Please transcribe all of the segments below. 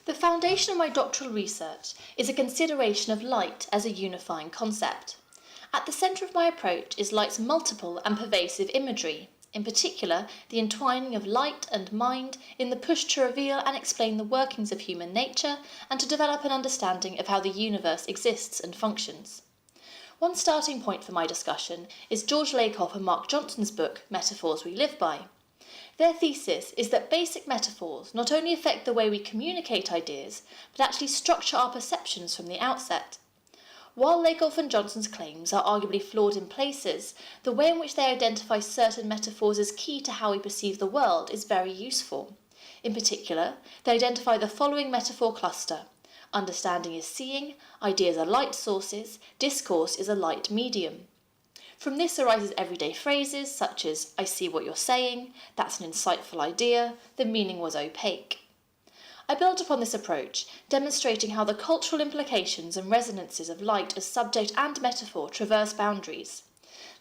The foundation of my doctoral research is a consideration of light as a unifying concept. At the centre of my approach is light's multiple and pervasive imagery, in particular the entwining of light and mind in the push to reveal and explain the workings of human nature and to develop an understanding of how the universe exists and functions. One starting point for my discussion is George Lakoff and Mark Johnson's book, Metaphors We Live By. Their thesis is that basic metaphors not only affect the way we communicate ideas, but actually structure our perceptions from the outset. While Lakoff and Johnson's claims are arguably flawed in places, the way in which they identify certain metaphors as key to how we perceive the world is very useful. In particular, they identify the following metaphor cluster: understanding is seeing, ideas are light sources, discourse is a light medium. From this arises everyday phrases such as, "I see what you're saying," "that's an insightful idea," "the meaning was opaque." I built upon this approach, demonstrating how the cultural implications and resonances of light as subject and metaphor traverse boundaries.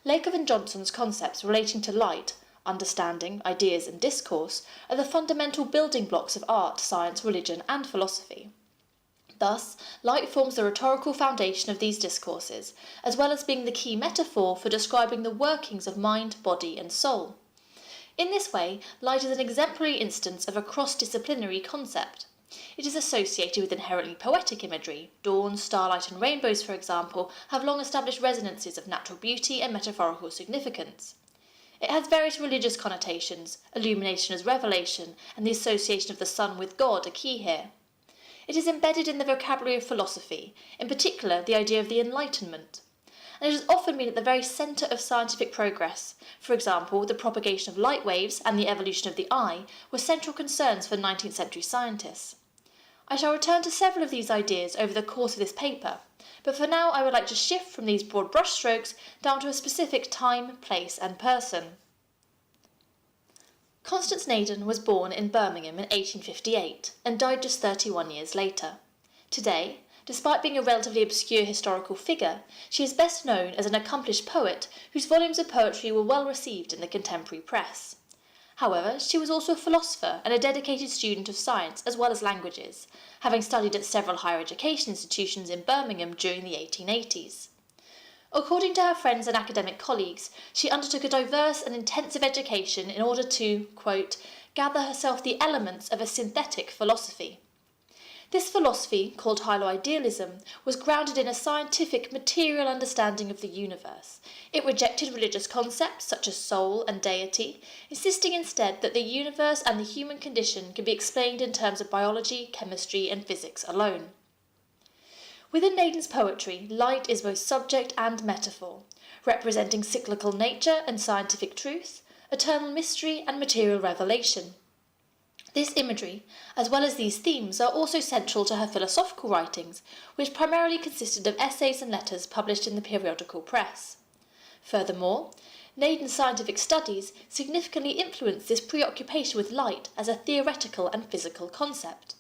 Lakoff and Johnson's concepts relating to light, understanding, ideas and discourse are the fundamental building blocks of art, science, religion and philosophy. Thus, light forms the rhetorical foundation of these discourses, as well as being the key metaphor for describing the workings of mind, body and soul. In this way, light is an exemplary instance of a cross-disciplinary concept. It is associated with inherently poetic imagery. Dawn, starlight and rainbows, for example, have long established resonances of natural beauty and metaphorical significance. It has various religious connotations. Illumination as revelation and the association of the sun with God are key here. It is embedded in the vocabulary of philosophy, in particular the idea of the Enlightenment, and it has often been at the very centre of scientific progress. For example, the propagation of light waves and the evolution of the eye were central concerns for 19th century scientists. I shall return to several of these ideas over the course of this paper, but for now I would like to shift from these broad brushstrokes down to a specific time, place and person. Constance Naden was born in Birmingham in 1858 and died just 31 years later. Today, despite being a relatively obscure historical figure, she is best known as an accomplished poet whose volumes of poetry were well received in the contemporary press. However, she was also a philosopher and a dedicated student of science as well as languages, having studied at several higher education institutions in Birmingham during the 1880s. According to her friends and academic colleagues, she undertook a diverse and intensive education in order to, quote, gather herself the elements of a synthetic philosophy. This philosophy, called Hilo idealism, was grounded in a scientific, material understanding of the universe. It rejected religious concepts such as soul and deity, insisting instead that the universe and the human condition can be explained in terms of biology, chemistry and physics alone. Within Naden's poetry, light is both subject and metaphor, representing cyclical nature and scientific truth, eternal mystery and material revelation. This imagery, as well as these themes, are also central to her philosophical writings, which primarily consisted of essays and letters published in the periodical press. Furthermore, Naden's scientific studies significantly influenced this preoccupation with light as a theoretical and physical concept.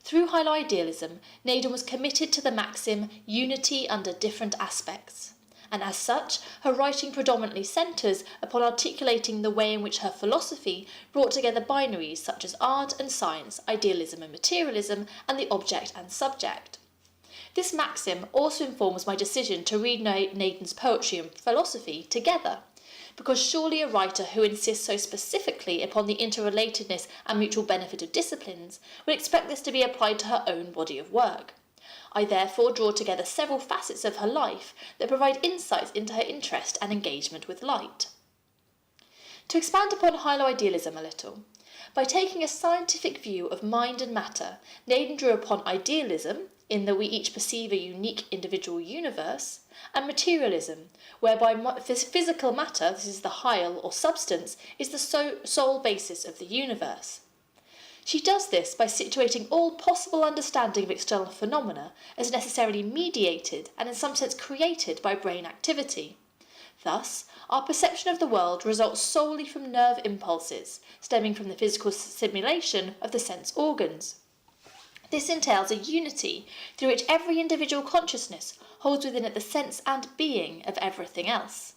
Through Hilo idealism, Naden was committed to the maxim unity under different aspects, and as such, her writing predominantly centres upon articulating the way in which her philosophy brought together binaries such as art and science, idealism and materialism, and the object and subject. This maxim also informs my decision to read Naden's poetry and philosophy together, because surely a writer who insists so specifically upon the interrelatedness and mutual benefit of disciplines would expect this to be applied to her own body of work. I therefore draw together several facets of her life that provide insights into her interest and engagement with light. To expand upon Hilo idealism a little, by taking a scientific view of mind and matter, Naden drew upon idealism, in that we each perceive a unique individual universe, and materialism, whereby physical matter, this is the Hyle or substance, is the sole basis of the universe. She does this by situating all possible understanding of external phenomena as necessarily mediated and in some sense created by brain activity. Thus, our perception of the world results solely from nerve impulses, stemming from the physical stimulation of the sense organs. This entails a unity through which every individual consciousness holds within it the sense and being of everything else.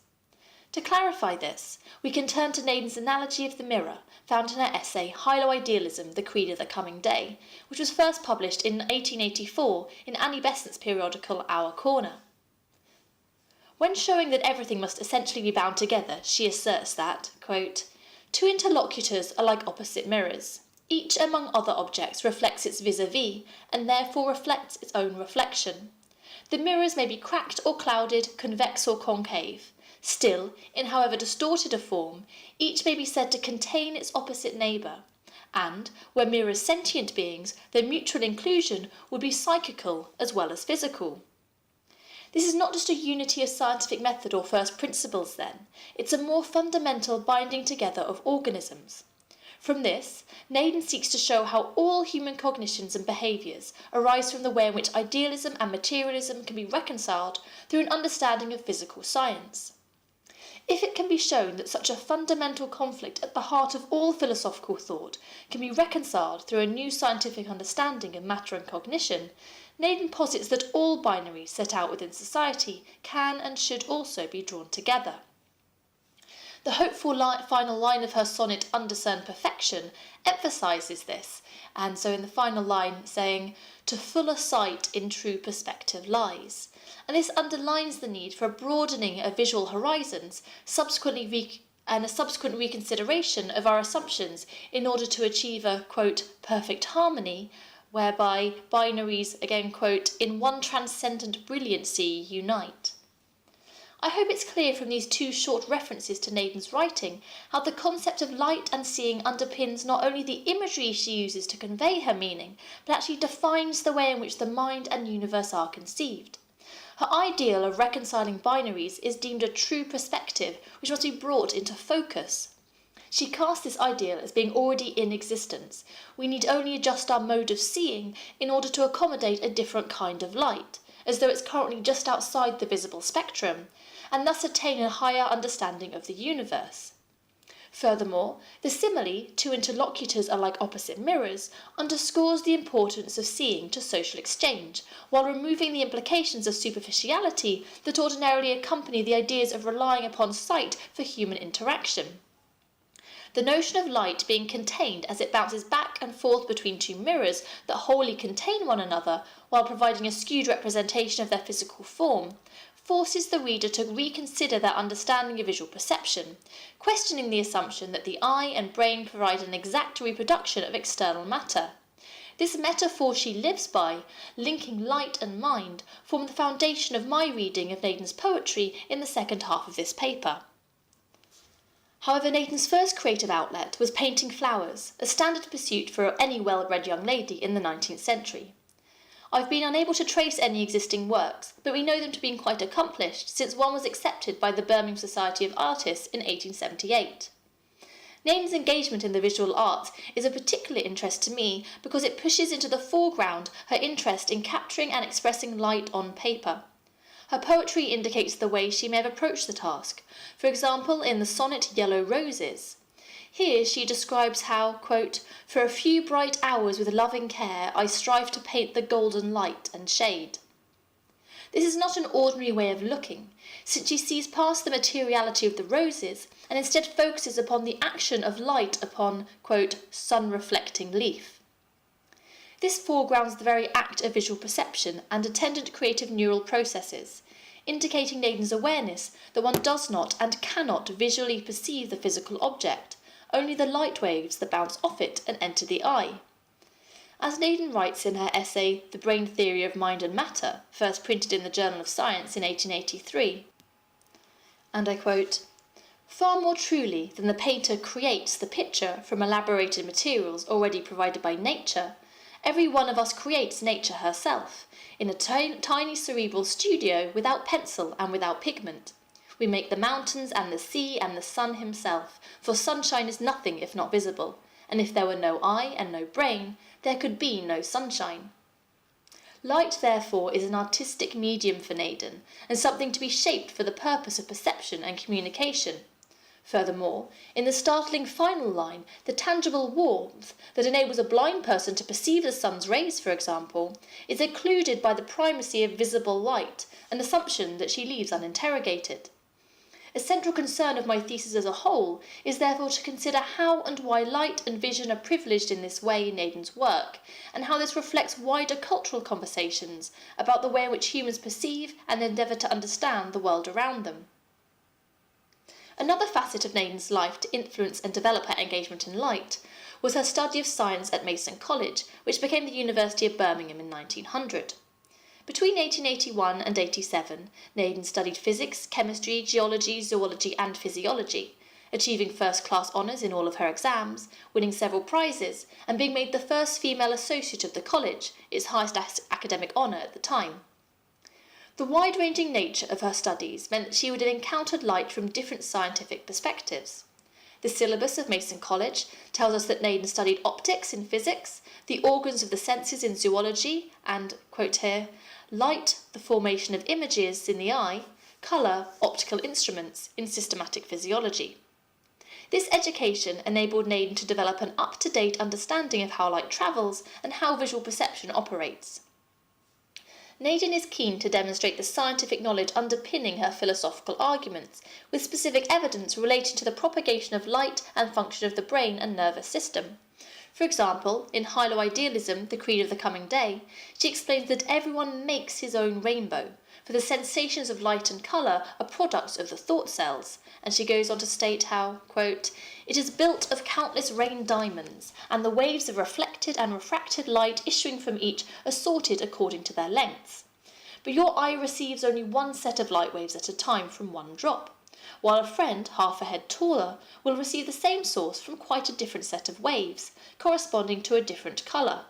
To clarify this, we can turn to Naden's analogy of the mirror, found in her essay Hilo, Idealism, the Creed of the Coming Day, which was first published in 1884 in Annie Besant's periodical Our Corner. When showing that everything must essentially be bound together, she asserts that, quote, two interlocutors are like opposite mirrors. Each, among other objects, reflects its vis-a-vis, and therefore reflects its own reflection. The mirrors may be cracked or clouded, convex or concave. Still, in however distorted a form, each may be said to contain its opposite neighbour, and, were mirrors sentient beings, their mutual inclusion would be psychical as well as physical. This is not just a unity of scientific method or first principles then, it's a more fundamental binding together of organisms. From this, Naden seeks to show how all human cognitions and behaviours arise from the way in which idealism and materialism can be reconciled through an understanding of physical science. If it can be shown that such a fundamental conflict at the heart of all philosophical thought can be reconciled through a new scientific understanding of matter and cognition, Naden posits that all binaries set out within society can and should also be drawn together. The hopeful final line of her sonnet Undiscerned Perfection emphasises this, and so in the final line saying, to fuller sight in true perspective lies. And this underlines the need for a broadening of visual horizons, and a subsequent reconsideration of our assumptions in order to achieve a, quote, perfect harmony, whereby binaries, again, quote, in one transcendent brilliancy unite. I hope it's clear from these two short references to Naden's writing how the concept of light and seeing underpins not only the imagery she uses to convey her meaning, but actually defines the way in which the mind and universe are conceived. Her ideal of reconciling binaries is deemed a true perspective which must be brought into focus. She casts this ideal as being already in existence. We need only adjust our mode of seeing in order to accommodate a different kind of light, as though it's currently just outside the visible spectrum, and thus attain a higher understanding of the universe. Furthermore, the simile, two interlocutors are like opposite mirrors, underscores the importance of seeing to social exchange, while removing the implications of superficiality that ordinarily accompany the ideas of relying upon sight for human interaction. The notion of light being contained as it bounces back and forth between two mirrors that wholly contain one another, while providing a skewed representation of their physical form, forces the reader to reconsider their understanding of visual perception, questioning the assumption that the eye and brain provide an exact reproduction of external matter. This metaphor she lives by, linking light and mind, form the foundation of my reading of Naden's poetry in the second half of this paper. However, Naden's first creative outlet was painting flowers, a standard pursuit for any well-read young lady in the 19th century. I've been unable to trace any existing works, but we know them to be quite accomplished since one was accepted by the Birmingham Society of Artists in 1878. Naden's engagement in the visual arts is of particular interest to me because it pushes into the foreground her interest in capturing and expressing light on paper. Her poetry indicates the way she may have approached the task, for example in the sonnet Yellow Roses. Here she describes how, quote, for a few bright hours with loving care I strive to paint the golden light and shade. This is not an ordinary way of looking, since she sees past the materiality of the roses and instead focuses upon the action of light upon, quote, sun-reflecting leaf. This foregrounds the very act of visual perception and attendant creative neural processes, indicating Naden's awareness that one does not and cannot visually perceive the physical object, only the light waves that bounce off it and enter the eye. As Naden writes in her essay The Brain Theory of Mind and Matter, first printed in the Journal of Science in 1883, and I quote, far more truly than the painter creates the picture from elaborated materials already provided by nature, every one of us creates nature herself, in a tiny cerebral studio without pencil and without pigment. We make the mountains and the sea and the sun himself, for sunshine is nothing if not visible, and if there were no eye and no brain, there could be no sunshine. Light, therefore, is an artistic medium for Naden, and something to be shaped for the purpose of perception and communication. Furthermore, in the startling final line, the tangible warmth that enables a blind person to perceive the sun's rays, for example, is occluded by the primacy of visible light, an assumption that she leaves uninterrogated. A central concern of my thesis as a whole is therefore to consider how and why light and vision are privileged in this way in Naden's work, and how this reflects wider cultural conversations about the way in which humans perceive and endeavour to understand the world around them. Another facet of Naden's life to influence and develop her engagement in light was her study of science at Mason College, which became the University of Birmingham in 1900. Between 1881 and 87, Naden studied physics, chemistry, geology, zoology and physiology, achieving first-class honours in all of her exams, winning several prizes, and being made the first female associate of the college, its highest academic honour at the time. The wide-ranging nature of her studies meant that she would have encountered light from different scientific perspectives. The syllabus of Mason College tells us that Naden studied optics in physics, the organs of the senses in zoology, and, quote here, light, the formation of images in the eye, colour, optical instruments in systematic physiology. This education enabled Naden to develop an up-to-date understanding of how light travels and how visual perception operates. Naden is keen to demonstrate the scientific knowledge underpinning her philosophical arguments, with specific evidence relating to the propagation of light and function of the brain and nervous system. For example, in Hilo Idealism, the Creed of the Coming Day, she explains that everyone makes his own rainbow, for the sensations of light and colour are products of the thought cells, and she goes on to state how, quote, it is built of countless rain diamonds, and the waves of reflected and refracted light issuing from each are sorted according to their lengths. But your eye receives only one set of light waves at a time from one drop, while a friend half a head taller will receive the same source from quite a different set of waves, corresponding to a different colour.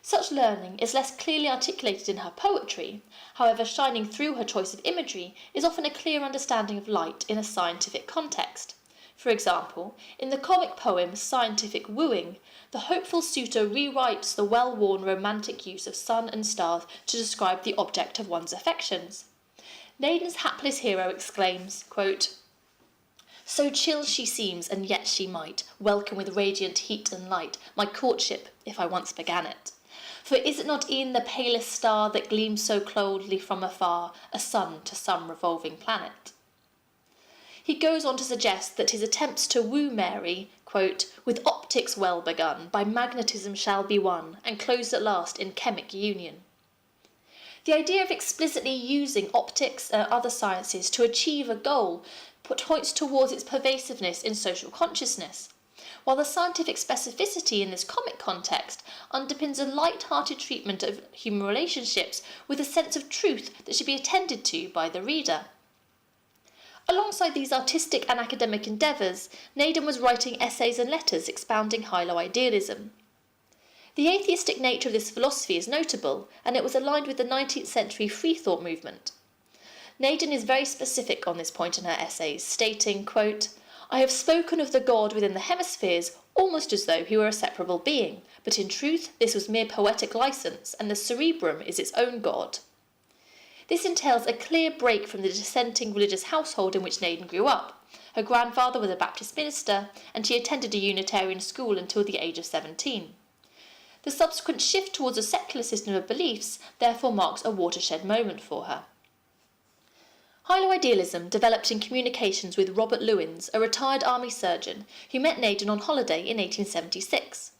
Such learning is less clearly articulated in her poetry, however shining through her choice of imagery is often a clear understanding of light in a scientific context. For example, in the comic poem Scientific Wooing, the hopeful suitor rewrites the well-worn romantic use of sun and stars to describe the object of one's affections. Naden's hapless hero exclaims, quote, so chill she seems, and yet she might welcome with radiant heat and light my courtship, if I once began it. For is it not e'en the palest star that gleams so coldly from afar, a sun to some revolving planet? He goes on to suggest that his attempts to woo Mary, quote, with optics well begun, by magnetism shall be won, and closed at last in chemic union. The idea of explicitly using optics and other sciences to achieve a goal points towards its pervasiveness in social consciousness, while the scientific specificity in this comic context underpins a light-hearted treatment of human relationships with a sense of truth that should be attended to by the reader. Alongside these artistic and academic endeavours, Naden was writing essays and letters expounding Hilo idealism. The atheistic nature of this philosophy is notable, and it was aligned with the 19th century free-thought movement. Naden is very specific on this point in her essays, stating, quote, I have spoken of the God within the hemispheres almost as though he were a separable being, but in truth this was mere poetic licence, and the cerebrum is its own God. This entails a clear break from the dissenting religious household in which Naden grew up. Her grandfather was a Baptist minister, and she attended a Unitarian school until the age of 17. The subsequent shift towards a secular system of beliefs therefore marks a watershed moment for her. Hilo idealism developed in communications with Robert Lewins, a retired army surgeon who met Naden on holiday in 1876.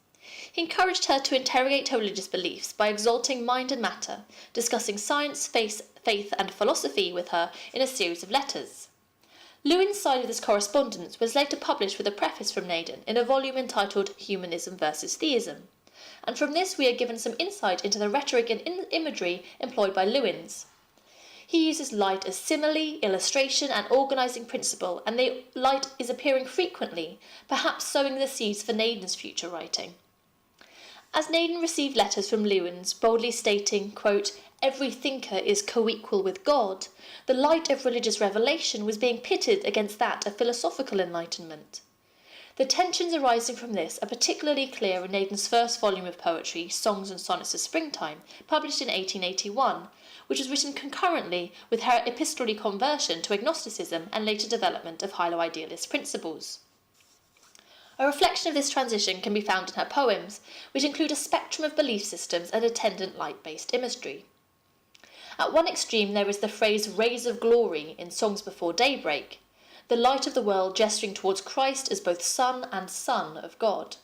He encouraged her to interrogate her religious beliefs by exalting mind and matter, discussing science, faith and philosophy with her in a series of letters. Lewins' side of this correspondence was later published with a preface from Naden in a volume entitled Humanism versus Theism, and from this we are given some insight into the rhetoric and imagery employed by Lewins. He uses light as simile, illustration and organising principle, and the light is appearing frequently, perhaps sowing the seeds for Naden's future writing. As Naden received letters from Lewins boldly stating, quote, every thinker is co-equal with God, the light of religious revelation was being pitted against that of philosophical enlightenment. The tensions arising from this are particularly clear in Naden's first volume of poetry, Songs and Sonnets of Springtime, published in 1881, which was written concurrently with her epistolary conversion to agnosticism and later development of Hilo idealist principles. A reflection of this transition can be found in her poems, which include a spectrum of belief systems and attendant light-based imagery. At one extreme there is the phrase rays of glory in Songs Before Daybreak, the light of the world gesturing towards Christ as both Son and Son of God.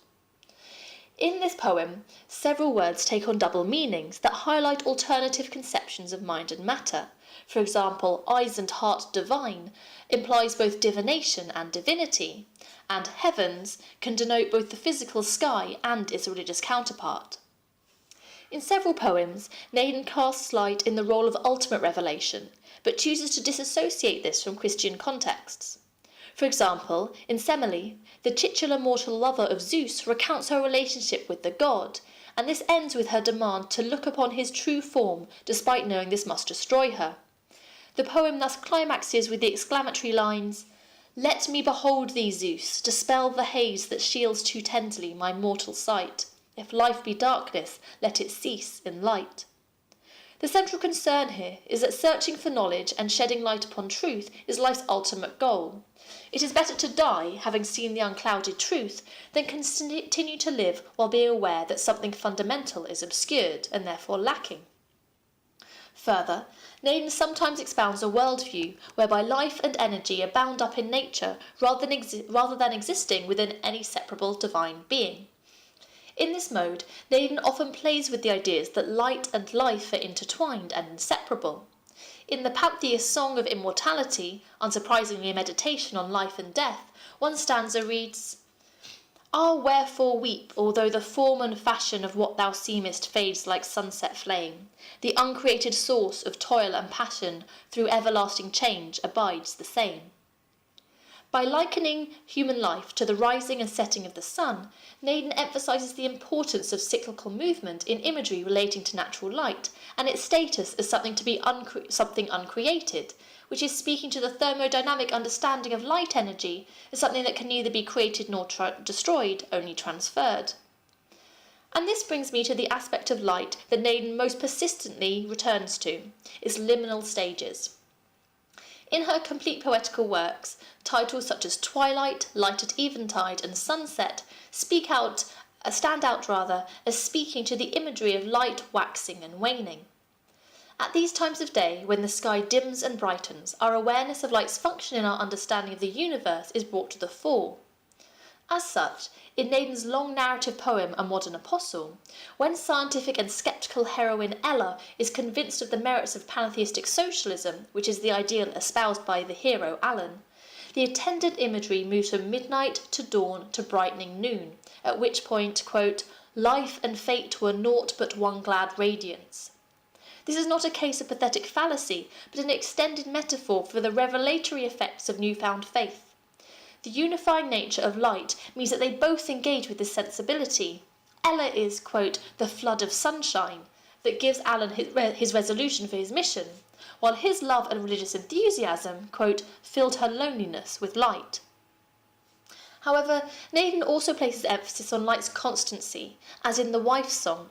In this poem, several words take on double meanings that highlight alternative conceptions of mind and matter. For example, eyes and heart divine implies both divination and divinity, and heavens can denote both the physical sky and its religious counterpart. In several poems, Naden casts light in the role of ultimate revelation, but chooses to disassociate this from Christian contexts. For example, in Semele, the titular mortal lover of Zeus recounts her relationship with the god, and this ends with her demand to look upon his true form despite knowing this must destroy her. The poem thus climaxes with the exclamatory lines, "Let me behold thee, Zeus, dispel the haze that shields too tenderly my mortal sight. If life be darkness, let it cease in light." The central concern here is that searching for knowledge and shedding light upon truth is life's ultimate goal. It is better to die having seen the unclouded truth than continue to live while being aware that something fundamental is obscured and therefore lacking. Further, Naden sometimes expounds a worldview whereby life and energy are bound up in nature rather than existing within any separable divine being. In this mode, Naden often plays with the ideas that light and life are intertwined and inseparable. In the pantheist Song of Immortality, unsurprisingly a meditation on life and death, one stanza reads, "Ah, wherefore weep, although the form and fashion of what thou seemest fades like sunset flame? The uncreated source of toil and passion through everlasting change abides the same." By likening human life to the rising and setting of the sun, Naden emphasises the importance of cyclical movement in imagery relating to natural light and its status as something to be something uncreated, which is speaking to the thermodynamic understanding of light energy as something that can neither be created nor destroyed, only transferred. And this brings me to the aspect of light that Naden most persistently returns to, its liminal stages. In her complete poetical works, titles such as Twilight, Light at Eventide, and Sunset stand out as speaking to the imagery of light waxing and waning. At these times of day, when the sky dims and brightens, our awareness of light's function in our understanding of the universe is brought to the fore. As such, in Naden's long narrative poem A Modern Apostle, when scientific and sceptical heroine Ella is convinced of the merits of pantheistic socialism, which is the ideal espoused by the hero Alan, the attendant imagery moves from midnight to dawn to brightening noon, at which point, quote, "life and fate were naught but one glad radiance." This is not a case of pathetic fallacy, but an extended metaphor for the revelatory effects of newfound faith. The unifying nature of light means that they both engage with this sensibility. Ella is, quote, "the flood of sunshine" that gives Alan his resolution for his mission, while his love and religious enthusiasm, quote, "filled her loneliness with light." However, Naden also places emphasis on light's constancy, as in the Wife's Song,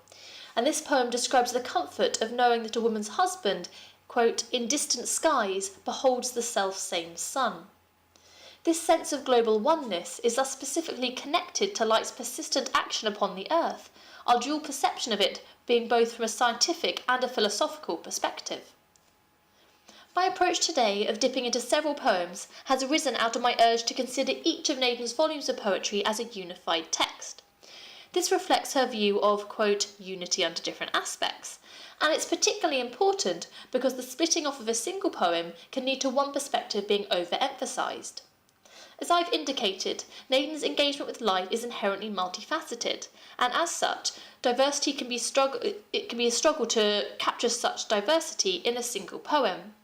and this poem describes the comfort of knowing that a woman's husband, quote, "in distant skies beholds the self-same sun." This sense of global oneness is thus specifically connected to light's persistent action upon the earth, our dual perception of it being both from a scientific and a philosophical perspective. My approach today of dipping into several poems has arisen out of my urge to consider each of Naden's volumes of poetry as a unified text. This reflects her view of, quote, "unity under different aspects," and it's particularly important because the splitting off of a single poem can lead to one perspective being overemphasised. As I've indicated, Naden's engagement with light is inherently multifaceted, and as such, it can be a struggle to capture such diversity in a single poem.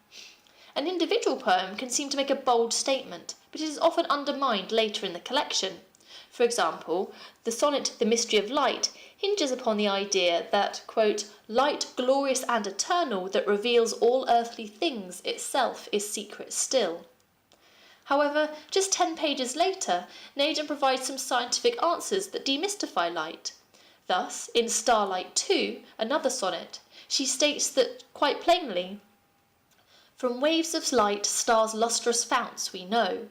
An individual poem can seem to make a bold statement, but it is often undermined later in the collection. For example, the sonnet The Mystery of Light hinges upon the idea that, quote, "light glorious and eternal that reveals all earthly things itself is secret still." However, just 10 pages later, Naden provides some scientific answers that demystify light. Thus, in Starlight 2, another sonnet, she states that, quite plainly, "From waves of light stars' lustrous founts we know,"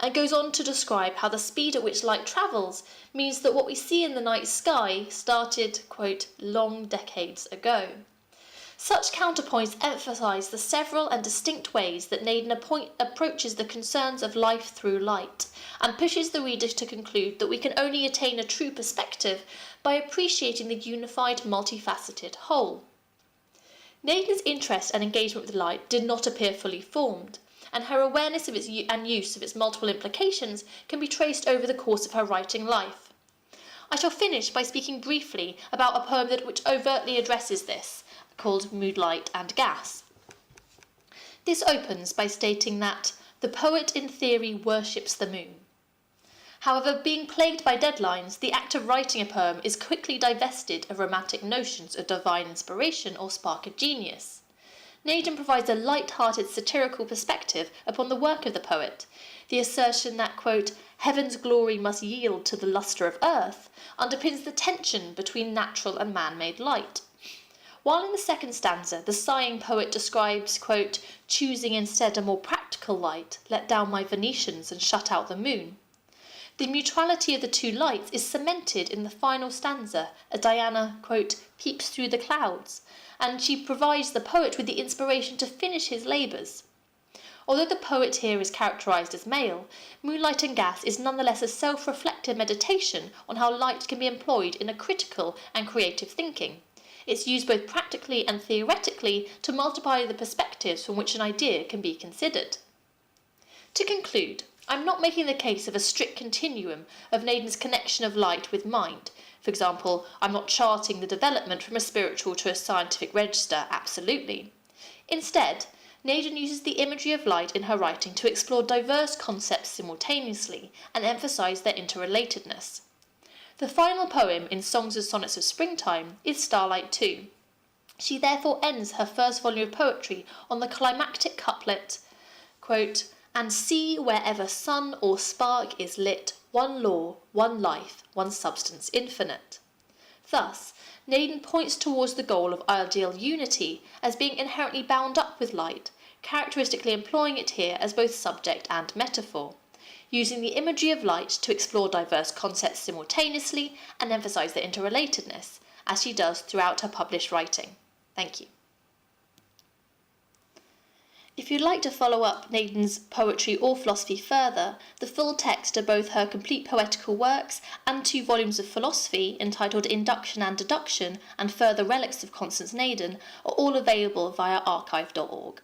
and goes on to describe how the speed at which light travels means that what we see in the night sky started, quote, "long decades ago." Such counterpoints emphasise the several and distinct ways that Naden approaches the concerns of life through light, and pushes the reader to conclude that we can only attain a true perspective by appreciating the unified, multifaceted whole. Naden's interest and engagement with light did not appear fully formed, and her awareness of its and use of its multiple implications can be traced over the course of her writing life. I shall finish by speaking briefly about a poem which overtly addresses this, called Moonlight and Gas. This opens by stating that the poet in theory worships the moon. However, being plagued by deadlines, the act of writing a poem is quickly divested of romantic notions of divine inspiration or spark of genius. Naden provides a light-hearted satirical perspective upon the work of the poet. The assertion that, quote, heaven's glory must yield to the lustre of earth underpins the tension between natural and man-made light. While in the second stanza, the sighing poet describes, quote, choosing instead a more practical light, let down my Venetians and shut out the moon. The mutuality of the two lights is cemented in the final stanza as Diana, quote, peeps through the clouds, and she provides the poet with the inspiration to finish his labours. Although the poet here is characterised as male, Moonlight and Gas is nonetheless a self-reflective meditation on how light can be employed in a critical and creative thinking. It's used both practically and theoretically to multiply the perspectives from which an idea can be considered. To conclude, I'm not making the case of a strict continuum of Naden's connection of light with mind. For example, I'm not charting the development from a spiritual to a scientific register, absolutely. Instead, Naden uses the imagery of light in her writing to explore diverse concepts simultaneously and emphasise their interrelatedness. The final poem in Songs and Sonnets of Springtime is Starlight 2. She therefore ends her first volume of poetry on the climactic couplet, quote, and see wherever sun or spark is lit, one law, one life, one substance infinite. Thus, Naden points towards the goal of ideal unity as being inherently bound up with light, characteristically employing it here as both subject and metaphor, using the imagery of light to explore diverse concepts simultaneously and emphasise their interrelatedness, as she does throughout her published writing. Thank you. If you'd like to follow up Naden's poetry or philosophy further, the full text of both her complete poetical works and 2 volumes of philosophy entitled Induction and Deduction and Further Relics of Constance Naden are all available via archive.org.